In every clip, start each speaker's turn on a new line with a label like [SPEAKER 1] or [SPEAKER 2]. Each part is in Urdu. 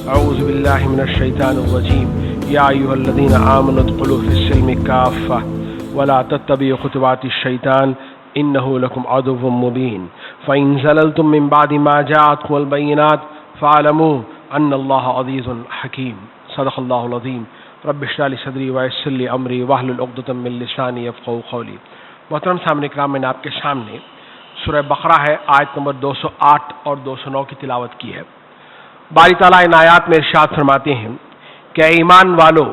[SPEAKER 1] أعوذ بالله من الشيطان الرجيم يا أيها الذين آمنوا ادخلوا في السلم كافة ولا تتبعوا خطوات الشيطان إنه لكم عدو مبين فإن زللتم من بعد ما جاءتكم البينات فاعلموا أن الله عزيز حكيم صدق الله العظيم رب اشرح لي صدري ويسر لي أمري واحلل عقدة من لساني يفقهوا قولي. محترم سامعین اکرام، میں نے آپ کے سامنے سورہ بقرہ ہے آیت نمبر 208 اور 209 کی تلاوت کی ہے. باری تعالیٰ ان آیات میں ارشاد فرماتے ہیں کہ اے ایمان والو،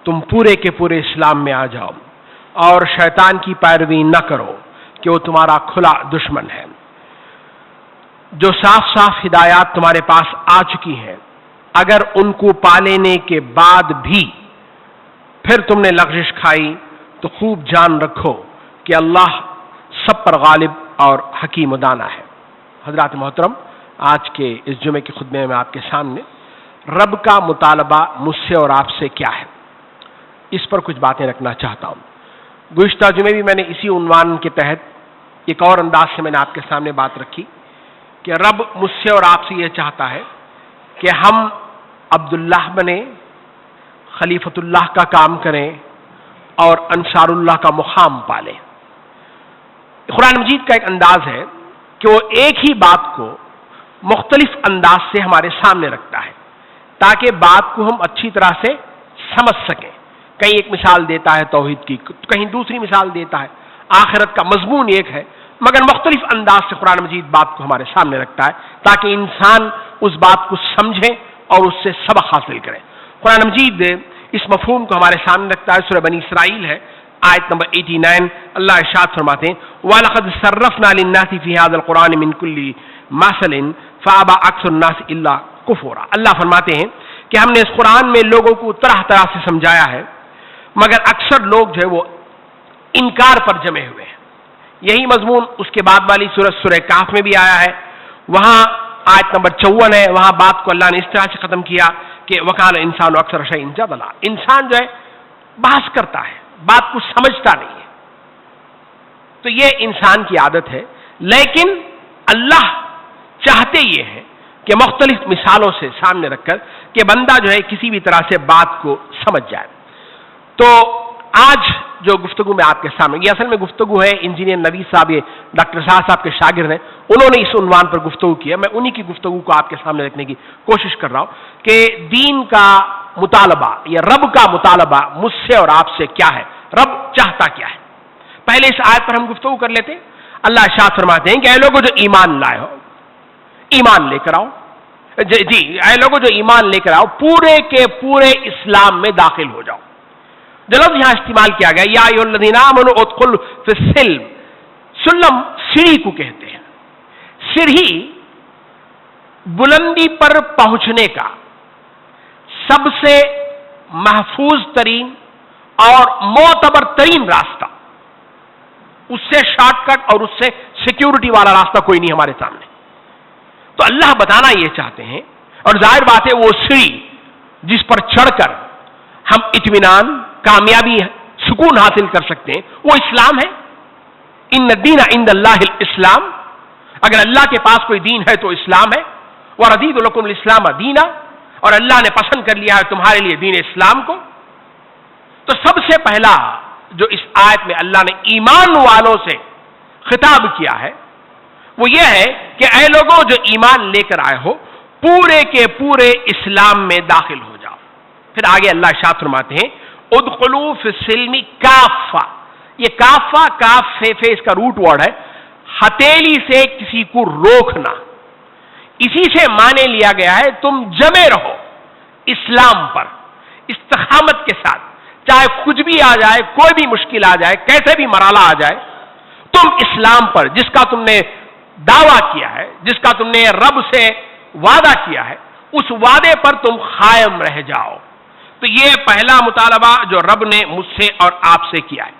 [SPEAKER 1] تم پورے کے پورے اسلام میں آ جاؤ اور شیطان کی پیروی نہ کرو کہ وہ تمہارا کھلا دشمن ہے. جو صاف صاف ہدایات تمہارے پاس آ چکی ہیں، اگر ان کو پا لینے کے بعد بھی پھر تم نے لغزش کھائی تو خوب جان رکھو کہ اللہ سب پر غالب اور حکیم و دانا ہے. حضرات محترم، آج کے اس جمعے کے خطبے میں آپ کے سامنے رب کا مطالبہ مجھ سے اور آپ سے کیا ہے، اس پر کچھ باتیں رکھنا چاہتا ہوں. گزشتہ جمعے بھی میں نے اسی عنوان کے تحت ایک اور انداز سے میں نے آپ کے سامنے بات رکھی کہ رب مجھ سے اور آپ سے یہ چاہتا ہے کہ ہم عبداللہ بنیں، خلیفۃ اللہ کا کام کریں اور انصار اللہ کا مقام پالیں. قرآن مجید کا ایک انداز ہے کہ وہ ایک ہی بات کو مختلف انداز سے ہمارے سامنے رکھتا ہے تاکہ بات کو ہم اچھی طرح سے سمجھ سکیں. کہیں ایک مثال دیتا ہے توحید کی، کہیں دوسری مثال دیتا ہے آخرت کا. مضمون ایک ہے مگر مختلف انداز سے قرآن مجید بات کو ہمارے سامنے رکھتا ہے تاکہ انسان اس بات کو سمجھے اور اس سے سبق حاصل کرے. قرآن مجید اس مفہوم کو ہمارے سامنے رکھتا ہے. سورہ بنی اسرائیل ہے آیت نمبر 89. اللہ ارشاد فرماتے ہیں وَلَقَدْ صَرَّفْنَا لِلنَّاسِ فِي هَذَا الْقُرْآنِ مِنْ كُلِّ مَثَلٍ فَأَبَى أَكْثَرُ النَّاسِ إِلَّا كُفُورًا. اللہ فرماتے ہیں کہ ہم نے اس قرآن میں لوگوں کو طرح طرح سے سمجھایا ہے مگر اکثر لوگ جو ہے وہ انکار پر جمے ہوئے ہیں. یہی مضمون اس کے بعد والی سورہ کہف میں بھی آیا ہے. وہاں آیت نمبر 54 ہے. وہاں بات کو اللہ نے اس طرح سے ختم کیا کہ وَقَالَ الْإِنسَانُ أَكْثَرَ شَيْءٍ جَدَلًا. انسان جو ہے بحث کرتا ہے، بات کو سمجھتا نہیں ہے. تو یہ انسان کی عادت ہے. لیکن اللہ چاہتے یہ ہے کہ مختلف مثالوں سے سامنے رکھ کر کہ بندہ جو ہے کسی بھی طرح سے بات کو سمجھ جائے. تو آج جو گفتگو میں آپ کے سامنے، یہ اصل میں گفتگو ہے انجینئر نوید صاحب، یہ ڈاکٹر صاحب کے شاگرد ہیں، انہوں نے اس عنوان پر گفتگو کیا. میں انہی کی گفتگو کو آپ کے سامنے رکھنے کی کوشش کر رہا ہوں کہ دین کا مطالبہ یا رب کا مطالبہ مجھ سے اور آپ سے کیا ہے، رب چاہتا کیا ہے. پہلے اس آیت پر ہم گفتگو کر لیتے ہیں. اللہ ارشاد فرماتے ہیں کہ اے لوگوں جو ایمان لائے ہو، ایمان لے کر آؤ. جی اے لوگوں جو ایمان لے کر آؤ، پورے کے پورے اسلام میں داخل ہو جاؤ. جو لفظ یہاں استعمال کیا گیا یا ایھا الذین آمنوا ادخلوا فی السلم، سلم سیڑھی کو کہتے ہیں. سیڑھی بلندی پر پہنچنے کا سب سے محفوظ ترین اور معتبر ترین راستہ، اس سے شارٹ کٹ اور اس سے سیکیورٹی والا راستہ کوئی نہیں ہمارے سامنے. تو اللہ بتانا یہ چاہتے ہیں، اور ظاہر بات ہے وہ سیڑھی جس پر چڑھ کر ہم اطمینان، کامیابی، سکون حاصل کر سکتے ہیں، وہ اسلام ہے. ان الدین عند اللہ الاسلام. اگر اللہ کے پاس کوئی دین ہے تو اسلام ہے. وَرَضِيتُ لَكُمُ الْإِسْلَامَ دِينًا، اور اللہ نے پسند کر لیا ہے تمہارے لیے دین اسلام کو. تو سب سے پہلا جو اس آیت میں اللہ نے ایمان والوں سے خطاب کیا ہے وہ یہ ہے کہ اے لوگوں جو ایمان لے کر آئے ہو، پورے کے پورے اسلام میں داخل ہو جاؤ. پھر آگے اللہ ارشاد فرماتے ہیں ادخلوا فی السلم کافہ. یہ کافہ، کاف فے اس کا روٹ ورڈ ہے، ہتھیلی سے کسی کو روکنا. اسی سے معنی لیا گیا ہے تم جمے رہو اسلام پر استقامت کے ساتھ، چاہے کچھ بھی آ جائے، کوئی بھی مشکل آ جائے، کیسے بھی مرحلہ آ جائے، تم اسلام پر جس کا تم نے دعویٰ کیا ہے، جس کا تم نے رب سے وعدہ کیا ہے، اس وعدے پر تم قائم رہ جاؤ. تو یہ پہلا مطالبہ جو رب نے مجھ سے اور آپ سے کیا ہے.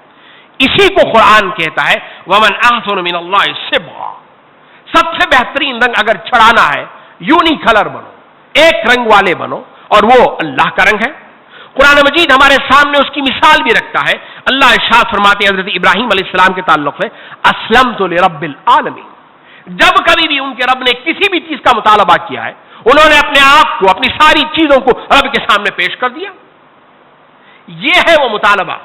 [SPEAKER 1] اسی کو قرآن کہتا ہے وَمَنْ أَحْسَنُ مِنَ اللَّهِ صِبْغًا. سب سے بہترین رنگ اگر چڑھانا ہے، یونی کلر بنو، ایک رنگ والے بنو، اور وہ اللہ کا رنگ ہے. قرآن مجید ہمارے سامنے اس کی مثال بھی رکھتا ہے. اللہ ارشاد فرماتے ہیں حضرت ابراہیم علیہ السلام کے تعلق سے اسلمت لرب العالمین. جب کبھی بھی ان کے رب نے کسی بھی چیز کا مطالبہ کیا ہے انہوں نے اپنے آپ کو، اپنی ساری چیزوں کو رب کے سامنے پیش کر دیا۔ یہ ہے وہ مطالبہ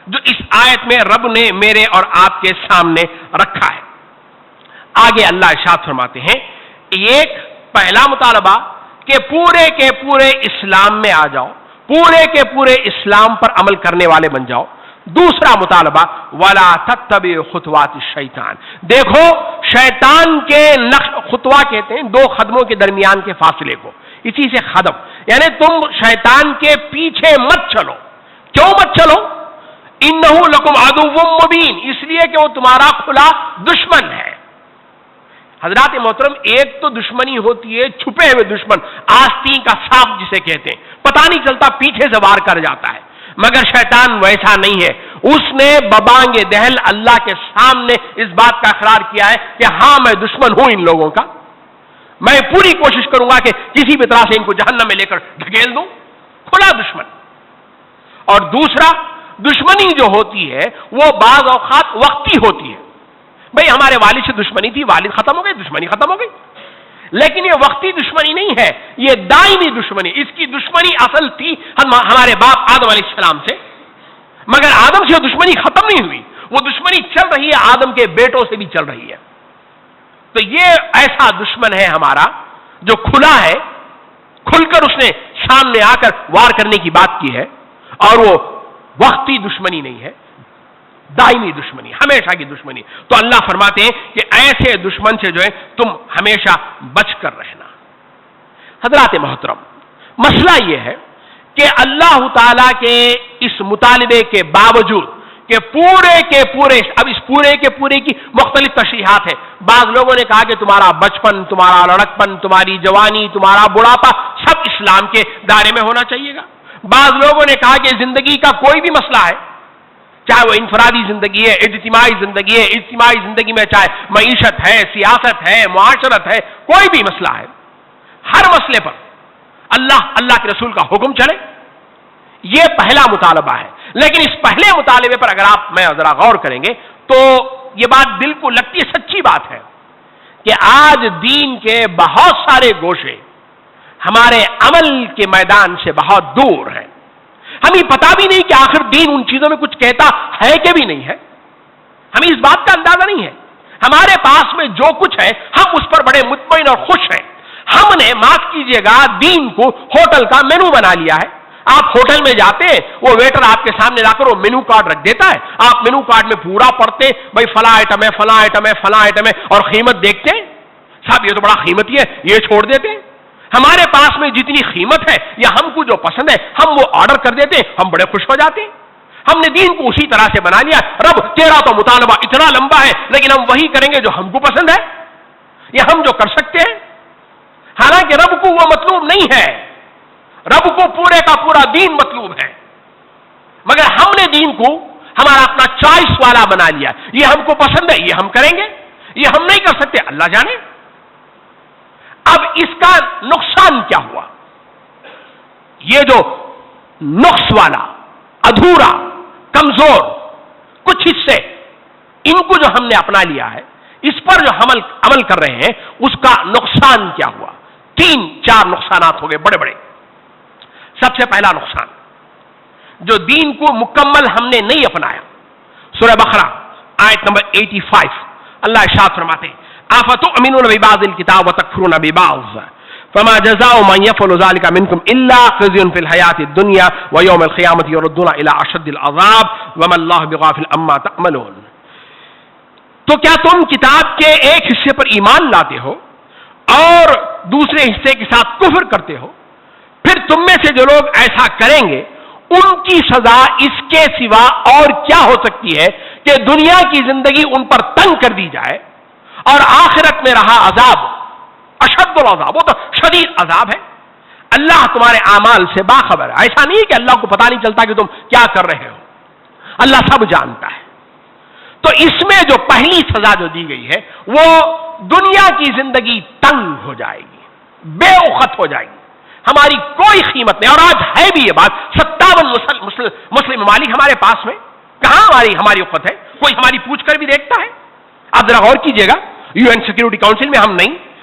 [SPEAKER 1] جو اس آیت میں رب نے میرے اور آپ کے سامنے رکھا ہے۔ آگے اللہ ارشاد فرماتے ہیں، ایک پہلا مطالبہ کہ پورے کے پورے اسلام میں آ جاؤ، پورے کے پورے اسلام پر عمل کرنے والے بن جاؤ۔ دوسرا مطالبہ وَلَا تَتَّبِعْ خُطُوَاتِ الشَّيْطَانِ، دیکھو شیطان کے خطوہ کہتے ہیں دو قدموں کے درمیان کے فاصلے کو، اسی سے قدم، یعنی تم شیطان کے پیچھے مت چلو۔ کیوں مت چلو؟ اِنَّهُ لَكُمْ عَدُوٌّ مُّبِينٌ، اس لیے کہ وہ تمہارا کھلا دشمن ہے۔ حضرات محترم، ایک تو دشمنی ہوتی ہے چھپے ہوئے دشمن، آستین کا سانپ جسے کہتے ہیں، پتہ نہیں چلتا پیچھے سے وار کر جاتا ہے، مگر شیطان ویسا نہیں ہے۔ اس نے ببانگ دہل اللہ کے سامنے اس بات کا اقرار کیا ہے کہ ہاں میں دشمن ہوں ان لوگوں کا، میں پوری کوشش کروں گا کہ کسی بھی طرح سے ان کو جہنم میں لے کر دھکیل دوں، کھلا دشمن۔ اور دوسرا، دشمنی جو ہوتی ہے وہ بعض اوقات وقتی ہوتی ہے۔ بھئی ہمارے والد سے دشمنی تھی، والد ختم ہو گئے، دشمنی ختم ہو گئی، لیکن یہ وقتی دشمنی نہیں ہے، یہ دائمی دشمنی۔ اس کی دشمنی اصل تھی ہمارے باپ آدم علیہ السلام سے، مگر آدم سے دشمنی ختم نہیں ہوئی، وہ دشمنی چل رہی ہے، آدم کے بیٹوں سے بھی چل رہی ہے۔ تو یہ ایسا دشمن ہے ہمارا جو کھلا ہے، کھل کر اس نے سامنے آ کر وار کرنے کی بات کی ہے، اور وہ وقتی دشمنی نہیں ہے، دائمی دشمنی، ہمیشہ کی دشمنی۔ تو اللہ فرماتے ہیں کہ ایسے دشمن سے جو ہے تم ہمیشہ بچ کر رہنا۔ حضرات محترم، مسئلہ یہ ہے کہ اللہ تعالی کے اس مطالبے کے باوجود کہ پورے کے پورے، اب اس پورے کے پورے کی مختلف تشریحات ہیں۔ بعض لوگوں نے کہا کہ تمہارا بچپن، تمہارا لڑکپن، تمہاری جوانی، تمہارا بڑھاپا سب اسلام کے دائرے میں ہونا چاہیے گا۔ بعض لوگوں نے کہا کہ زندگی کا کوئی بھی مسئلہ ہے، چاہے وہ انفرادی زندگی ہے، اجتماعی زندگی ہے، اجتماعی زندگی میں چاہے معیشت ہے، سیاست ہے، معاشرت ہے، کوئی بھی مسئلہ ہے، ہر مسئلے پر اللہ کے رسول کا حکم چلے، یہ پہلا مطالبہ ہے۔ لیکن اس پہلے مطالبے پر اگر آپ میں ذرا غور کریں گے تو یہ بات دل کو لگتی ہے، سچی بات ہے کہ آج دین کے بہت سارے گوشے ہمارے عمل کے میدان سے بہت دور ہیں۔ ہمیں پتا بھی نہیں کہ آخر دین ان چیزوں میں کچھ کہتا ہے کہ بھی نہیں ہے، ہمیں اس بات کا اندازہ نہیں ہے۔ ہمارے پاس میں جو کچھ ہے ہم اس پر بڑے مطمئن اور خوش ہیں۔ ہم نے معاف کیجئے گا دین کو ہوٹل کا مینو بنا لیا ہے۔ آپ ہوٹل میں جاتے ہیں، وہ ویٹر آپ کے سامنے لا کر وہ مینو کارڈ رکھ دیتا ہے، آپ مینو کارڈ میں پورا پڑھتے بھائی فلاں آئٹم ہے، فلاں آئٹم ہے، فلاں آئٹم ہے، اور قیمت دیکھتے ہیں، صاحب یہ تو بڑا قیمتی ہے، یہ چھوڑ دیتے ہیں۔ ہمارے پاس میں جتنی قیمت ہے یا ہم کو جو پسند ہے ہم وہ آرڈر کر دیتے ہیں، ہم بڑے خوش ہو جاتے ہیں۔ ہم نے دین کو اسی طرح سے بنا لیا، رب تیرا تو مطالبہ اتنا لمبا ہے لیکن ہم وہی کریں گے جو ہم کو پسند ہے یا ہم جو کر سکتے ہیں، حالانکہ رب کو وہ مطلوب نہیں ہے، رب کو پورے کا پورا دین مطلوب ہے، مگر ہم نے دین کو ہمارا اپنا چوائس والا بنا لیا، یہ ہم کو پسند ہے یہ ہم کریں گے، یہ ہم نہیں کر سکتے اللہ جانے۔ اب اس کا نقصان کیا ہوا؟ یہ جو نقص والا، ادھورا، کمزور کچھ حصے ان کو جو ہم نے اپنا لیا ہے، اس پر جو عمل کر رہے ہیں، اس کا نقصان کیا ہوا؟ 3-4 نقصانات ہو گئے بڑے بڑے۔ سب سے پہلا نقصان، جو دین کو مکمل ہم نے نہیں اپنایا۔ سورہ بقرہ آیت نمبر 85 اللہ ارشاد فرماتے ہیں افتؤمنون ببعض الكتاب وتكفرون ببعض فما جزاء من يفعل ذلك منكم الا خزي في الحياة الدنيا ويوم القيامة يردون الى اشد العذاب وما الله بغافل عما تعملون۔ تو کیا تم کتاب کے ایک حصے پر ایمان لاتے ہو اور دوسرے حصے کے ساتھ کفر کرتے ہو؟ پھر تم میں سے جو لوگ ایسا کریں گے ان کی سزا اس کے سوا اور کیا ہو سکتی ہے کہ دنیا کی زندگی ان پر تنگ کر دی جائے اور آخرت میں رہا عذاب اشد العذاب، وہ تو شدید عذاب ہے۔ اللہ تمہارے اعمال سے باخبر ہے، ایسا نہیں کہ اللہ کو پتہ نہیں چلتا کہ تم کیا کر رہے ہو، اللہ سب جانتا ہے۔ تو اس میں جو پہلی سزا جو دی گئی ہے وہ دنیا کی زندگی تنگ ہو جائے گی، بے وقت ہو جائے گی، ہماری کوئی قیمت نہیں۔ اور آج ہے بھی یہ بات، 57 مسلم ممالک ہمارے پاس میں، کہاں ہماری وقت ہے؟ کوئی ہماری پوچھ کر بھی دیکھتا ہے؟ آپ ذرا غور کیجئے گا، UN سیکورٹی کاؤنسل میں ہم نہیں،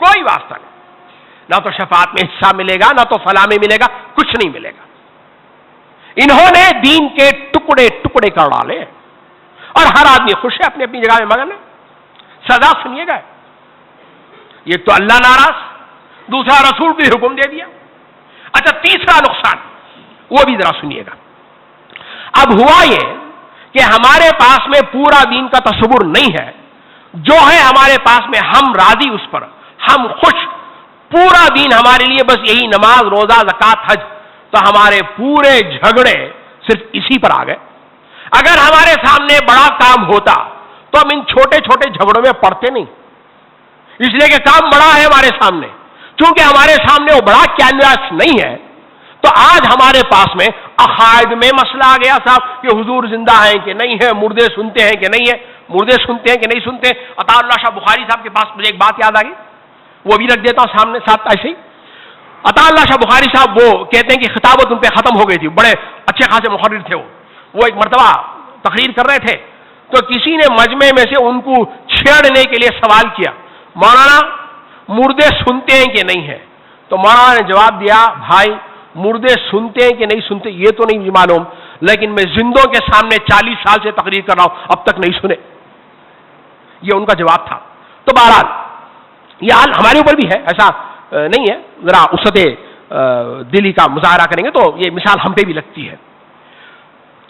[SPEAKER 1] کوئی واسطہ نہیں. نہ تو شفاعت میں حصہ ملے گا، نہ تو فلاح میں ملے گا، کچھ نہیں ملے گا. انہوں نے دین کے ٹکڑے ٹکڑے کر ڈالے اور ہر آدمی خوش ہے اپنی اپنی جگہ میں مگن ہے. سزا سنیے گا، یہ تو اللہ ناراض، دوسرا رسول بھی حکم دے دیا. اچھا تیسرا نقصان وہ بھی ذرا سنیے گا. اب ہوا یہ کہ ہمارے پاس میں پورا دین کا تصور نہیں ہے، جو ہے ہمارے پاس میں ہم راضی اس پر، ہم خوش، پورا دین ہمارے لیے بس یہی نماز، روزہ، زکات، حج. تو ہمارے پورے جھگڑے صرف اسی پر آ گئے. اگر ہمارے سامنے بڑا کام ہوتا تو ہم ان چھوٹے چھوٹے جھگڑوں میں پڑتے نہیں، اس لیے کہ کام بڑا ہے ہمارے سامنے. چونکہ ہمارے سامنے وہ بڑا کینوس نہیں ہے تو آج ہمارے پاس میں عقائد میں مسئلہ آ گیا صاحب کہ حضور زندہ ہیں کہ نہیں ہے، مردے سنتے ہیں کہ نہیں ہے، مردے سنتے ہیں کہ نہیں سنتے. عطا اللہ شاہ بخاری صاحب کے پاس مجھے ایک بات یاد آ گئی، وہ بھی رکھ دیتا ہوں سامنے ساتھ ایسے ہی. عطا اللہ شاہ بخاری صاحب وہ کہتے ہیں کہ خطابت ان پہ ختم ہو گئی تھی، بڑے اچھے خاصے محرر تھے. وہ ایک مرتبہ تقریر کر رہے تھے تو کسی نے مجمع میں سے ان کو چھیڑنے کے لیے سوال کیا، مولانا مردے سنتے ہیں کہ نہیں ہے؟ تو مولانا نے جواب دیا، بھائی مردے سنتے ہیں کہ نہیں سنتے یہ تو نہیں معلوم، لیکن میں زندوں کے سامنے 40 سال سے تقریر کر رہا ہوں، اب تک نہیں سنے. یہ ان کا جواب تھا. تو بہرحال یہ حال ہمارے اوپر بھی ہے، ایسا نہیں ہے. ذرا وسعت دلی کا مظاہرہ کریں گے تو یہ مثال ہم پہ بھی لگتی ہے.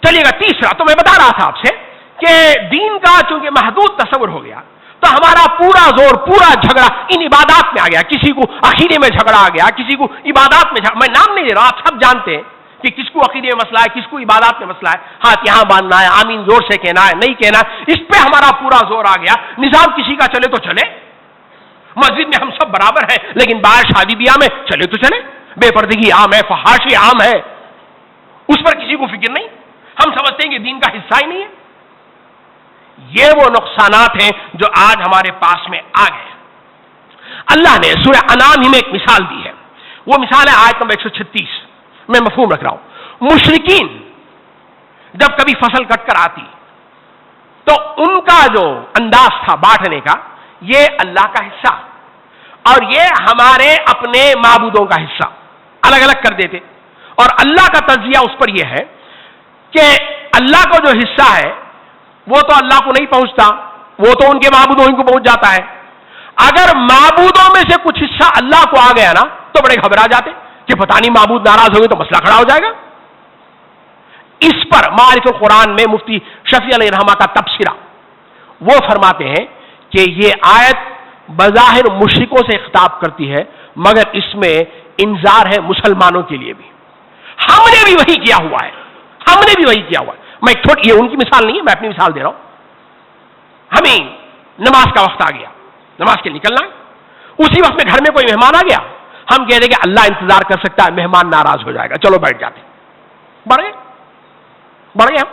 [SPEAKER 1] چلیے گا تیسرا، تو میں بتا رہا تھا آپ سے کہ دین کا چونکہ محدود تصور ہو گیا تو ہمارا پورا زور، پورا جھگڑا ان عبادات میں آ گیا. کسی کو عقیدے میں جھگڑا آ گیا، کسی کو عبادات میں میں نام نہیں دے رہا، آپ سب جانتے ہیں کہ کس کو عقیدے میں مسئلہ ہے، کس کو عبادات میں مسئلہ ہے. ہاتھ یہاں باندھنا ہے، آمین زور سے کہنا ہے، نہیں کہنا ہے، اس پہ ہمارا پورا زور آ گیا. نظام کسی کا چلے تو چلے، مسجد میں ہم سب برابر ہیں، لیکن باہر شادی بیاہ میں چلے تو چلے، بے پردگی عام ہے، فحاشی عام ہے، اس پر کسی کو فکر نہیں. ہم سمجھتے ہیں کہ دین کا حصہ ہی نہیں ہے. یہ وہ نقصانات ہیں جو آج ہمارے پاس میں آ گئے. اللہ نے سورہ انعام ہی میں ایک مثال دی ہے، وہ مثال ہے آیت نمبر 136. میں مفہوم رکھ رہا ہوں. مشرکین جب کبھی فصل کٹ کر آتی تو ان کا جو انداز تھا بانٹنے کا، یہ اللہ کا حصہ اور یہ ہمارے اپنے معبودوں کا حصہ الگ الگ کر دیتے. اور اللہ کا تجزیہ اس پر یہ ہے کہ اللہ کو جو حصہ ہے وہ تو اللہ کو نہیں پہنچتا، وہ تو ان کے معبودوں ہی کو پہنچ جاتا ہے. اگر معبودوں میں سے کچھ حصہ اللہ کو آ گیا نا تو بڑے گھبرا جاتے کہ پتہ نہیں معبود ناراض ہو گئے تو مسئلہ کھڑا ہو جائے گا. اس پر معارف القرآن میں مفتی شفیع علیہ رحمہ کا تبصرہ، وہ فرماتے ہیں کہ یہ آیت بظاہر مشرکوں سے خطاب کرتی ہے مگر اس میں انذار ہے مسلمانوں کے لیے بھی. ہم نے بھی وہی کیا ہوا ہے، ہم نے بھی وہی کیا ہوا ہے. میں یہ ان کی مثال نہیں ہے، میں اپنی مثال دے رہا ہوں. ہمیں نماز کا وقت آ گیا، نماز کے نکلنا ہے، اسی وقت میں گھر میں کوئی مہمان آ گیا، ہم کہہ دیں کہ اللہ انتظار کر سکتا ہے، مہمان ناراض ہو جائے گا، چلو بیٹھ جاتے. بڑھ گئے ہم.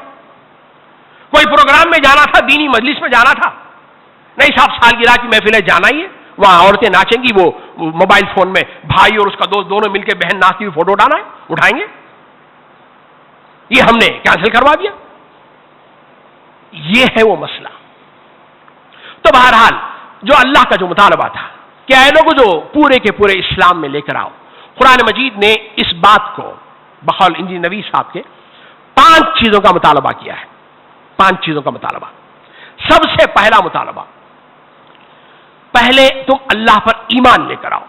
[SPEAKER 1] کوئی پروگرام میں جانا تھا، دینی مجلس میں جانا تھا، نہیں صاحب سالگرہ کی محفل ہے، جانا ہی ہے، وہاں عورتیں ناچیں گی، وہ موبائل فون میں بھائی اور اس کا دوست دونوں مل کے بہن ناچتی ہوئی فوٹو اٹھانا ہے، اٹھائیں گے. یہ ہم نے کینسل کروا دیا. یہ ہے وہ مسئلہ. تو بہرحال جو اللہ کا جو مطالبہ تھا کہ اے لوگوں جو پورے کے پورے اسلام میں لے کر آؤ، قرآن مجید نے اس بات کو بقول انجینئر نوی صاحب کے 5 چیزوں کا مطالبہ کیا ہے. 5 چیزوں کا مطالبہ. سب سے پہلا مطالبہ، پہلے تم اللہ پر ایمان لے کر آؤ.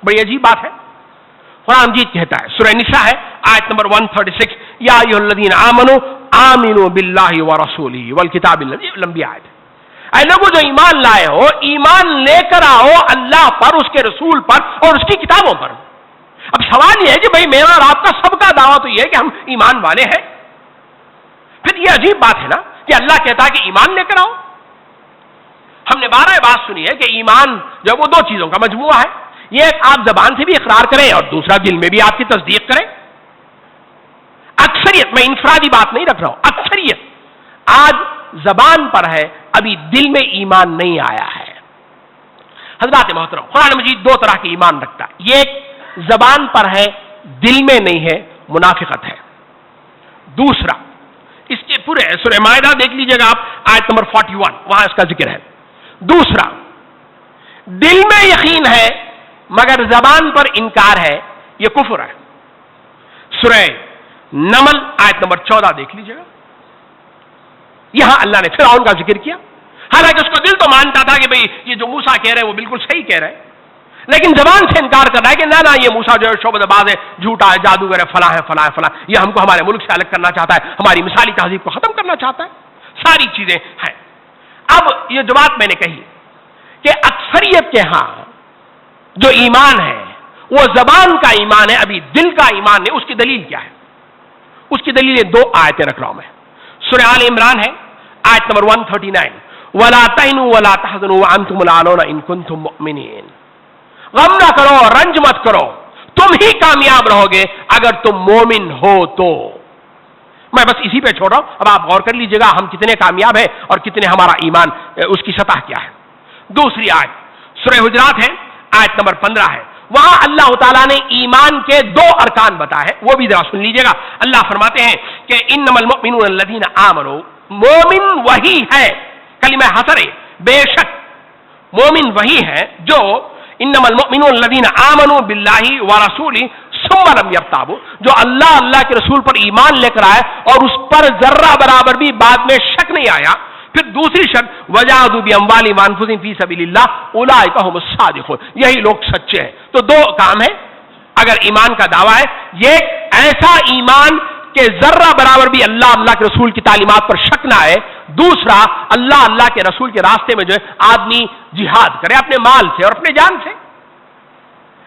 [SPEAKER 1] بڑی عجیب بات ہے. قرآن مجید کہتا ہے، سورہ نساء ہے آیت نمبر 136، یا ایھا الذین آمنوا آمنوا باللہ ورسولہ والکتاب الذی، لمبی آیت ہے. اے لوگوں جو ایمان لائے ہو، ایمان لے کر آؤ اللہ پر، اس کے رسول پر اور اس کی کتابوں پر. اب سوال یہ ہے کہ بھئی میرا اور آپ کا سب کا دعویٰ تو یہ ہے کہ ہم ایمان والے ہیں. پھر یہ عجیب بات ہے نا کہ اللہ کہتا ہے کہ ایمان لے کر آؤ. ہم نے 12 بات سنی ہے کہ ایمان جو وہ 2 چیزوں کا مجموعہ ہے. یہ آپ زبان سے بھی اقرار کریں اور دوسرا دل میں بھی آپ کی تصدیق کریں. اکثریت، میں انفرادی بات نہیں رکھ رہا ہوں، اکثریت آج زبان پر ہے، ابھی دل میں ایمان نہیں آیا ہے. حضرات محترم، قرآن مجید 2 طرح کے ایمان رکھتا ہے. یہ ایک زبان پر ہے، دل میں نہیں ہے، منافقت ہے. دوسرا، اس کے پورے سورہ مائدہ دیکھ لیجئے گا آپ، آیت نمبر 41، وہاں اس کا ذکر ہے. دوسرا، دل میں یقین ہے مگر زبان پر انکار ہے، یہ کفر ہے۔ سورہ نمل آیت نمبر 14 دیکھ لیجیے گا، یہاں اللہ نے فرعون کا ذکر کیا، حالانکہ اس کو دل تو مانتا تھا کہ بھئی یہ جو موسیٰ کہہ رہے ہیں وہ بالکل صحیح کہہ رہے ہیں، لیکن زبان سے انکار کر رہا ہے کہ نہ یہ موسیٰ جو ہے شعبہ باز ہے، جھوٹا ہے، جادوگر ہے، فلاں ہے فلاں ہے فلاں، یہ ہم کو ہمارے ملک سے الگ کرنا چاہتا ہے، ہماری مثالی تہذیب کو ختم کرنا چاہتا ہے، ساری چیزیں ہیں۔ اب یہ جو بات میں نے کہی کہ اکثریت کے ہاں جو ایمان ہے وہ زبان کا ایمان ہے، ابھی دل کا ایمان نہیں۔ اس کی دلیل کیا ہے؟ اس کی دلیل 2 آیتیں رکھ رہا ہوں میں، سورہ آل عمران ہے آیت نمبر 139، وَلَا تَهِنُوا وَلَا تَحْزَنُوا وَأَنْتُمُ الْأَعْلَوْنَ إِن كُنتُم مُؤْمِنِينَ، غم نہ کرو، رنج مت کرو، تم ہی کامیاب رہو گے اگر تم مومن ہو تو۔ میں بس اسی پہ چھوڑ رہا ہوں، اب آپ غور کر لیجئے گا ہم کتنے کامیاب ہیں اور کتنے ہمارا ایمان اس کی سطح کیا ہے۔ دوسری آیت سورہ حجرات ہے آیت نمبر 15 ہے، وہاں اللہ تعالیٰ نے ایمان کے 2 ارکان بتائے، وہ بھی ذرا سن لیجئے گا۔ اللہ فرماتے ہیں کہ انما المؤمنون الذین آمنوا، مومن وہی ہے، کلمہ حصر ہے، بے شک مومن وہی ہے جو انما المؤمنون الذین آمنوا باللہ ورسولہ ثم لم یرتابوا، جو اللہ کے رسول پر ایمان لے کر آئے اور اس پر ذرہ برابر بھی بعد میں شک نہیں آیا۔ پھر دوسری شرط وجاہدوا باموالہم وانفسہم فی سبیل اللہ اولئک ھم الصادقون، یہی لوگ سچے ہیں۔ تو 2 کام ہے اگر ایمان کا دعویٰ ہے، یہ ایسا ایمان کہ ذرہ برابر بھی اللہ کے رسول کی تعلیمات پر شک نہ آئے، دوسرا اللہ کے رسول کے راستے میں جو ہے آدمی جہاد کرے اپنے مال سے اور اپنے جان سے۔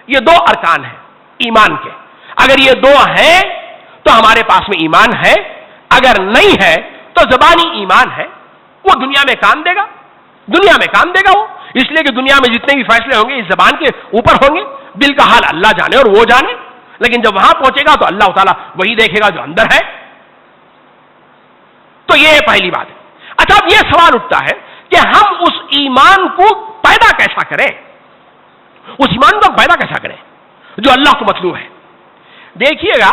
[SPEAKER 1] یہ 2 ارکان ہیں ایمان کے، اگر یہ 2 ہیں تو ہمارے پاس میں ایمان ہے، اگر نہیں ہے تو زبانی ایمان ہے، وہ دنیا میں کام دے گا، دنیا میں کام دے گا وہ، اس لیے کہ دنیا میں جتنے بھی فیصلے ہوں گے اس زبان کے اوپر ہوں گے، دل کا حال اللہ جانے اور وہ جانے، لیکن جب وہاں پہنچے گا تو اللہ تعالیٰ وہی دیکھے گا جو اندر ہے۔ تو یہ پہلی بات ہے۔ اچھا اب یہ سوال اٹھتا ہے کہ ہم اس ایمان کو پیدا کیسا کریں، اس ایمان کو پیدا کیسا کریں جو اللہ کو مطلوب ہے؟ دیکھیے گا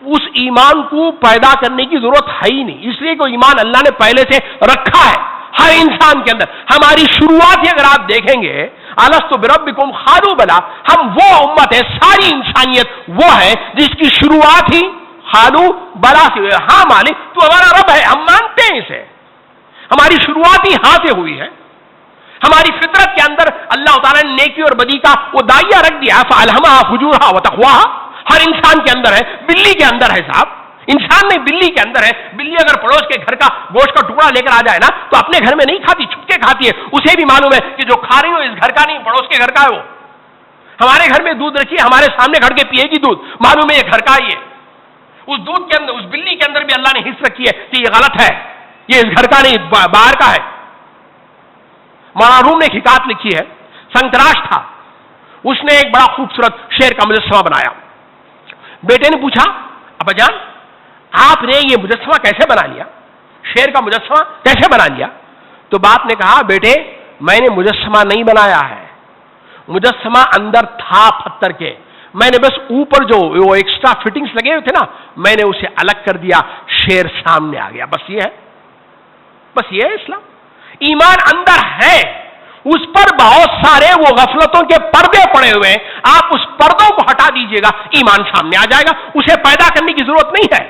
[SPEAKER 1] اس ایمان کو پیدا کرنے کی ضرورت ہے ہی نہیں، اس لیے کہ ایمان اللہ نے پہلے سے رکھا ہے ہر انسان کے اندر۔ ہماری شروعات ہی اگر آپ دیکھیں گے الستو بربکم قالوا بلی، ہم وہ امت ہے، ساری انسانیت وہ ہے جس کی شروعات ہی قالوا بلی سے، ہاں مالک تو ہمارا رب ہے، ہم مانتے ہیں اسے، ہماری شروعات ہی ہاں سے ہوئی ہے۔ ہماری فطرت کے اندر اللہ تعالیٰ نے نیکی اور بدی کا وہ دائیا رکھ دیا، فَأَلْهَمَهَا فُجُورَهَا وَتَقْوَاهَا، ہر انسان کے اندر ہے، بلی کے اندر ہے صاحب، انسان میں بلی کے اندر ہے۔ بلی اگر پڑوس کے گھر کا گوشت کا ٹکڑا لے کر آ جائے نا تو اپنے گھر میں نہیں کھاتی، چھپ کے کھاتی ہے، اسے بھی معلوم ہے کہ جو کھا رہی ہوں اس گھر کا نہیں، پڑوس کے گھر کا ہے وہ۔ ہمارے گھر میں دودھ رکھی ہے، ہمارے سامنے کھڑ کے پیے گی دودھ، معلوم ہے یہ گھر کا ہی ہے۔ اس دودھ کے اندر، اس بلی کے اندر بھی اللہ نے حص رکھی ہے کہ یہ غلط ہے، یہ اس گھر کا نہیں باہر کا ہے۔ مولانا روم نے ایک حکایت لکھی ہے، سنتراش تھا، اس نے ایک بڑا خوبصورت شیر کا مجسمہ بنایا۔ بیٹے نے پوچھا ابا جان آپ نے یہ مجسمہ کیسے بنا لیا، شیر کا مجسمہ کیسے بنا لیا؟ تو باپ نے کہا بیٹے میں نے مجسمہ نہیں بنایا ہے، مجسمہ اندر تھا پتھر کے، میں نے بس اوپر جو وہ ایکسٹرا فٹنگز لگے ہوئے تھے نا میں نے اسے الگ کر دیا، شیر سامنے آ گیا، بس یہ ہے، بس یہ ہے اسلام۔ ایمان اندر ہے، اس پر بہت سارے وہ غفلتوں کے پردے پڑے ہوئے ہیں، آپ اس پردوں کو ہٹا دیجئے گا ایمان سامنے آ جائے گا، اسے پیدا کرنے کی ضرورت نہیں ہے،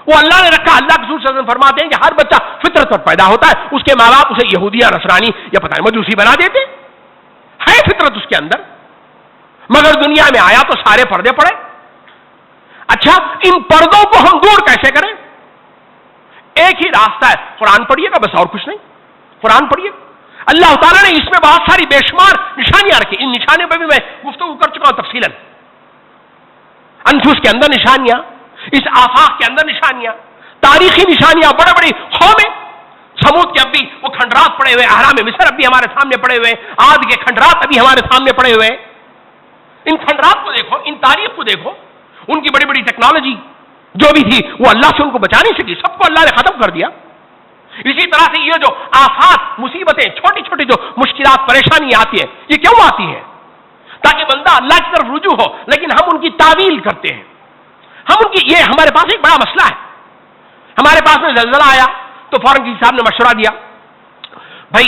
[SPEAKER 1] وہ اللہ نے رکھا۔ اللہ کے رسول صلی اللہ علیہ وسلم فرماتے ہیں کہ ہر بچہ فطرت پر پیدا ہوتا ہے، اس کے ماں باپ اسے یہودی یا نصرانی یا پتہ نہیں مجوسی بنا دیتے، ہے فطرت اس کے اندر، مگر دنیا میں آیا تو سارے پردے پڑے۔ اچھا ان پردوں کو ہم دور کیسے کریں؟ ایک ہی راستہ ہے، قرآن پڑھیے گا، بس اور کچھ نہیں، قرآن پڑھیے۔ اللہ تعالیٰ نے اس میں بہت ساری بے شمار نشانیاں رکھی، ان نشانیوں پہ بھی میں گفتگو کر چکا ہوں تفصیلاً۔ انفس کے اندر نشانیاں، اس آفاق کے اندر نشانیاں، تاریخی نشانیاں، بڑے بڑی قومیں، سمود کے اب بھی وہ کھنڈرات پڑے ہوئے، اہرام مصر اب بھی ہمارے سامنے پڑے ہوئے، عاد کے کھنڈرات ابھی ہمارے سامنے پڑے ہوئے۔ ان کھنڈرات کو دیکھو، ان تاریخ کو دیکھو، ان کی بڑی بڑی ٹیکنالوجی جو بھی تھی وہ اللہ سے ان کو بچا نہیں سکی، سب کو اللہ نے ختم کر دیا۔ اسی طرح سے یہ جو آفات، مصیبتیں، چھوٹی چھوٹی جو مشکلات، پریشانی آتی ہیں، یہ کیوں آتی ہیں؟ تاکہ بندہ اللہ کی طرف رجوع ہو، لیکن ہم ان کی تعویل کرتے ہیں، ہم ان کی، یہ ہمارے پاس ایک بڑا مسئلہ ہے۔ ہمارے پاس میں زلزلہ آیا تو فوراً کسی صاحب نے مشورہ دیا بھائی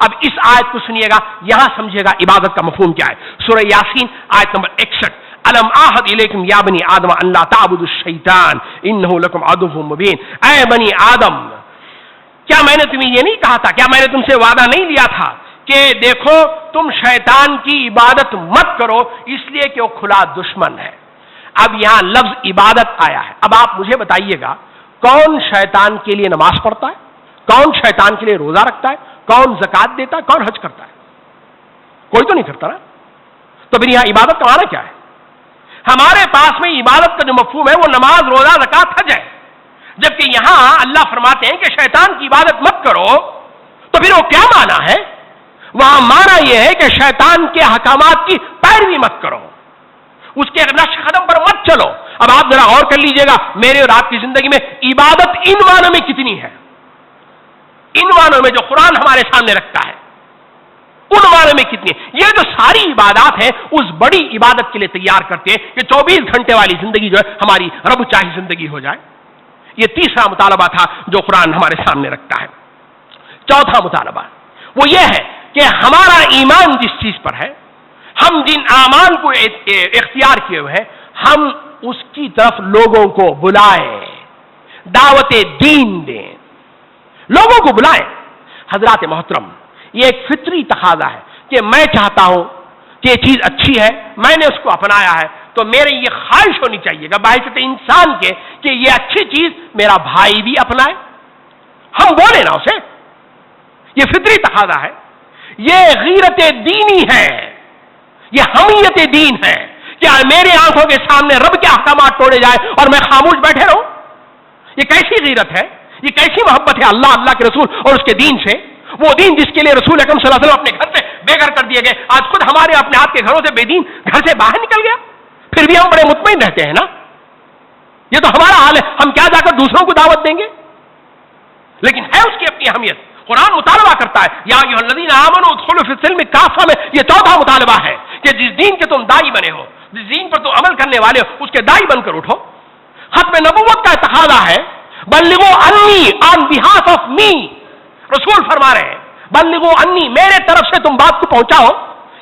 [SPEAKER 1] اب اس آیت کو سنیے گا, یہاں سمجھے گا عبادت کا مفہوم کیا ہے. سورہ یاسین آیت نمبر 61, الم اعہد الیکم یا بنی آدم ان لا تعبدوا الشیطان انہ لکم عدو مبین. اے بنی آدم, کیا میں نے تمہیں یہ نہیں کہا تھا, کیا میں نے تم سے وعدہ نہیں لیا تھا کہ دیکھو تم شیطان کی عبادت مت کرو اس لیے کہ وہ کھلا دشمن ہے. اب یہاں لفظ عبادت آیا ہے. اب آپ مجھے بتائیے گا کون شیطان کے لیے نماز پڑھتا ہے, کون شیطان کے لیے روزہ رکھتا ہے, کون زکات دیتا ہے, کون حج کرتا ہے؟ کوئی تو نہیں کرتا نا. تو پھر یہاں عبادت کا معنی کیا ہے؟ ہمارے پاس میں عبادت کا جو مفہوم ہے وہ نماز, روزہ, زکات, حج ہے, جبکہ یہاں اللہ فرماتے ہیں کہ شیطان کی عبادت مت کرو. تو پھر وہ کیا معنی ہے؟ وہاں معنی یہ ہے کہ شیطان کے احکامات کی پیروی مت کرو, اس کے نقش قدم پر مت چلو. اب آپ ذرا غور کر لیجئے گا میرے اور آپ کی زندگی میں عبادت ان معنوں میں کتنی ہے, ان معنوں میں جو قرآن ہمارے سامنے رکھتا ہے ان معنوں میں کتنی ہے. یہ جو ساری عبادات ہیں اس بڑی عبادت کے لیے تیار کرتے ہیں کہ 24 گھنٹے والی زندگی جو ہے ہماری رب چاہی زندگی ہو جائے. یہ تیسرا مطالبہ تھا جو قرآن ہمارے سامنے رکھتا ہے. چوتھا مطالبہ وہ یہ ہے کہ ہمارا ایمان جس چیز پر ہے, ہم جن اعمال کو اختیار کیے ہوئے ہیں, ہم اس کی طرف لوگوں کو بلائیں, دعوت دین دیں, لوگوں کو بلائیں. حضرات محترم, یہ ایک فطری تقاضا ہے کہ میں چاہتا ہوں کہ یہ چیز اچھی ہے, میں نے اس کو اپنایا ہے, تو میرے یہ خواہش ہونی چاہیے گا بحیثیت انسان کے کہ یہ اچھی چیز میرا بھائی بھی اپنائے. ہم بولے نا اسے, یہ فطری تقاضا ہے, یہ غیرت دینی ہے, یہ حمیت دین ہے. کیا میرے آنکھوں کے سامنے رب کے احکامات توڑے جائے اور میں خاموش بیٹھے رہوں؟ یہ کیسی غیرت ہے, یہ کیسی محبت ہے اللہ, اللہ کے رسول اور اس کے دین سے؟ وہ دین جس کے لیے رسول اکرم صلی اللہ علیہ وسلم اپنے گھر سے بے گھر کر دیے گئے, آج خود ہمارے اپنے آپ کے گھروں سے بے دین گھر سے باہر نکل گیا, پھر بھی ہم بڑے مطمئن رہتے ہیں نا. یہ تو ہمارا حال ہے, ہم کیا جا کر دوسروں کو دعوت دیں گے؟ لیکن ہے اس کی اپنی اہمیت. قرآن مطالبہ کرتا ہے یا ایھا الذین آمنوا ادخلوا فی السلم کافہ میں. یہ چوتھا مطالبہ ہے کہ جس دین کے تم داعی بنے ہو, جس دین پر تم عمل کرنے والے ہو, اس کے داعی بن کر اٹھو. ختم نبوت کا تقاضا ہے بلغوا انی آن بہاف آف می. رسول فرما رہے ہیں بلغوا انی, میرے طرف سے تم بات کو پہنچاؤ.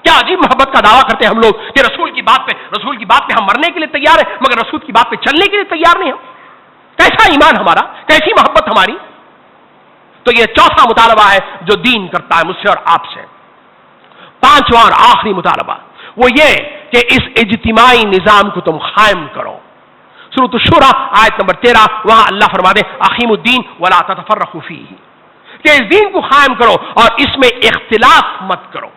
[SPEAKER 1] کیا عجیب محبت کا دعویٰ کرتے ہیں ہم لوگ کہ رسول کی بات پہ ہم مرنے کے لیے تیار ہیں, مگر رسول کی بات پہ چلنے کے لیے تیار نہیں ہم. کیسا ایمان ہمارا, کیسی محبت ہماری. تو یہ چوتھا مطالبہ ہے جو دین کرتا ہے مجھ سے اور آپ سے. پانچواں اور آخری مطالبہ وہ یہ کہ اس اجتماعی نظام کو تم قائم کرو. سورۃ الشورى آیت نمبر 13, وہاں اللہ فرماتے ہیں اقیموا الدین ولا تتفرقوا فیہ, کہ اس دین کو قائم کرو اور اس میں اختلاف مت کرو.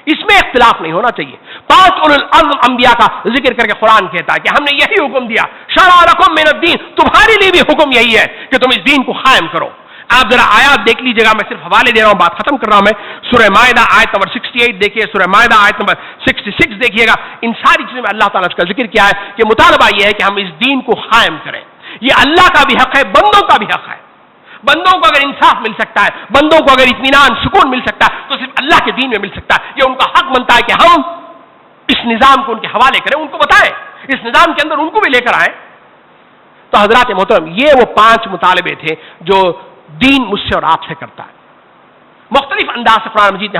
[SPEAKER 1] اس میں اختلاف نہیں ہونا چاہیے. 5 اولو العزم انبیاء کا ذکر کر کے قرآن کہتا ہے کہ ہم نے یہی حکم دیا, شرع لکم من الدین, تمہارے لیے بھی حکم یہی ہے کہ تم اس دین کو قائم کرو. آپ ذرا آیات دیکھ لیجیے گا, میں صرف حوالے دے رہا ہوں, بات ختم کر رہا ہوں. میں سورہ مائدہ آیت نمبر 68 دیکھیے, سورہ مائدہ آیت نمبر 66 دیکھیے گا. ان ساری چیزوں میں اللہ تعالیٰ نے اس کا ذکر کیا ہے کہ مطالبہ یہ ہے کہ ہم اس دین کو قائم کریں. یہ اللہ کا بھی حق ہے, بندوں کا بھی حق ہے. بندوں کو اگر انصاف مل سکتا ہے, بندوں کو اگر اطمینان سکون مل سکتا ہے, تو صرف اللہ کے دین میں مل سکتا ہے. یہ ان کا حق بنتا ہے کہ ہم اس نظام کو ان کے حوالے کریں, ان کو بتائیں, اس نظام کے اندر ان کو بھی لے کر آئیں. تو حضرات محترم, یہ وہ 5 مطالبے تھے جو دین مجھ سے اور آپ سے کرتا ہے. مختلف انداز سے قرآن مجید نے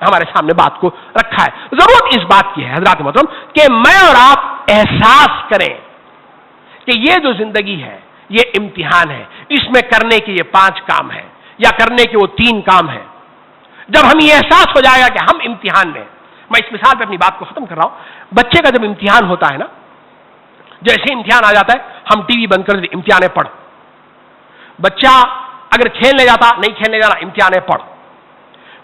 [SPEAKER 1] ہمارے سامنے بات کو رکھا ہے. ضرورت اس بات کی ہے حضرات محترم کہ میں اور آپ احساس کریں کہ یہ جو زندگی ہے یہ امتحان ہے. اس میں کرنے کے یہ 5 کام ہیں یا کرنے کے وہ 3 کام ہیں. جب ہم یہ احساس ہو جائے گا کہ ہم امتحان میں, میں اس مثال پہ اپنی بات کو ختم کر رہا ہوں. بچے کا جب امتحان ہوتا ہے نا, جیسے امتحان آ جاتا ہے ہم ٹی وی بند کر دیتے, امتحان پڑھ. بچہ اگر کھیلنے جاتا, نہیں کھیلنے جانا, امتحان پڑھ.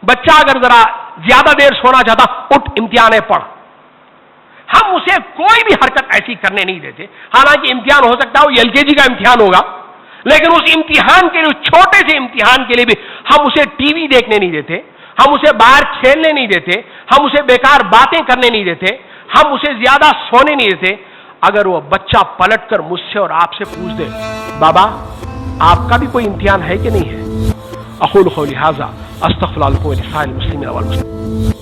[SPEAKER 1] بچہ اگر ذرا زیادہ دیر سونا چاہتا, اٹھ, امتحان پڑھ. ہم اسے کوئی بھی حرکت ایسی کرنے نہیں دیتے. حالانکہ امتحان ہو سکتا ہے وہ LKG کا امتحان ہوگا, لیکن اس امتحان کے لیے, چھوٹے سے امتحان کے لیے بھی ہم اسے ٹی وی دیکھنے نہیں دیتے, ہم اسے باہر کھیلنے نہیں دیتے, ہم اسے بیکار باتیں کرنے نہیں دیتے, ہم اسے زیادہ سونے نہیں دیتے. اگر وہ بچہ پلٹ کر مجھ سے اور آپ سے پوچھ دے, بابا آپ کا بھی کوئی امتحان ہے کہ نہیں ہے؟ اقول قولی ھذا استغفر اللہ لکم ولسائر المسلمین والمسلمات.